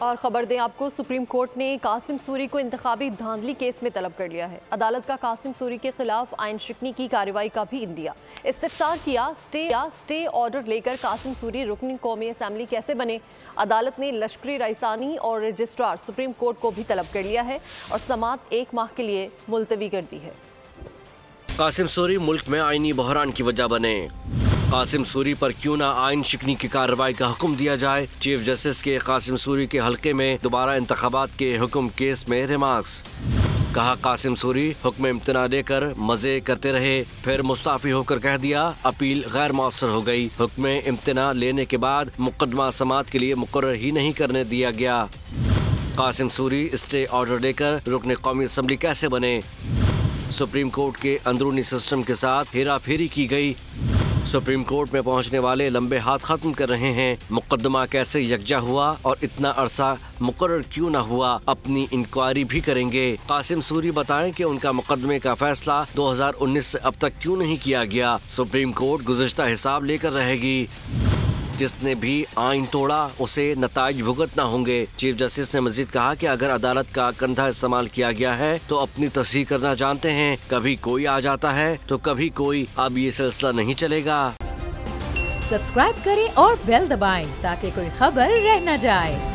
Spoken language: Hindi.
और खबर दें आपको, सुप्रीम कोर्ट ने कासिम सूरी को इंतखाबी धांधली केस में तलब कर लिया है। अदालत का कासिम सूरी के खिलाफ आइन शिकनी की कार्रवाई का भी इंदिया इस्तफसार किया। स्टे ऑर्डर लेकर कासिम सूरी रुकन कौमी असम्बली कैसे बने। अदालत ने लश्करी रईसानी और रजिस्ट्रार सुप्रीम कोर्ट को भी तलब कर लिया है और समाअत 1 माह के लिए मुलतवी कर दी है। कासिम सूरी मुल्क में आईनी बहरान की वजह बने। कासिम सूरी पर क्यों ना आइन शिकनी की कार्रवाई का हुक्म दिया जाए। चीफ जस्टिस के कासिम सूरी के हल्के में दोबारा इंतखाबात के हुक्म केस में रिमार्क्स। कहा कासिम सूरी हुक्म इम्तना देकर मजे करते रहे, फिर मुस्ताफी होकर कह दिया अपील गैर मौसर हो गई। हुक्म इम्तना लेने के बाद मुकदमा समाअत के लिए मुकर्रर ही नहीं करने दिया गया। कासिम सूरी स्टे ऑर्डर देकर रुकने कौमी असम्बली कैसे बने। सुप्रीम कोर्ट के अंदरूनी सिस्टम के साथ हेरा फेरी की गई। सुप्रीम कोर्ट में पहुंचने वाले लंबे हाथ खत्म कर रहे हैं। मुकदमा कैसे यकजा हुआ और इतना अरसा मुकर्रर क्यों न हुआ, अपनी इंक्वायरी भी करेंगे। कासिम सूरी बताएं कि उनका मुकदमे का फैसला 2019 से अब तक क्यों नहीं किया गया। सुप्रीम कोर्ट गुज़िश्ता हिसाब लेकर रहेगी। जिसने भी आइन तोड़ा उसे नताइज भुगतना होंगे। चीफ जस्टिस ने मजीद कहा कि अगर अदालत का कंधा इस्तेमाल किया गया है तो अपनी तस्दीक करना जानते हैं। कभी कोई आ जाता है तो कभी कोई। अब ये सिलसिला नहीं चलेगा। सब्सक्राइब करें और बेल दबाएं ताकि कोई खबर रह न जाए।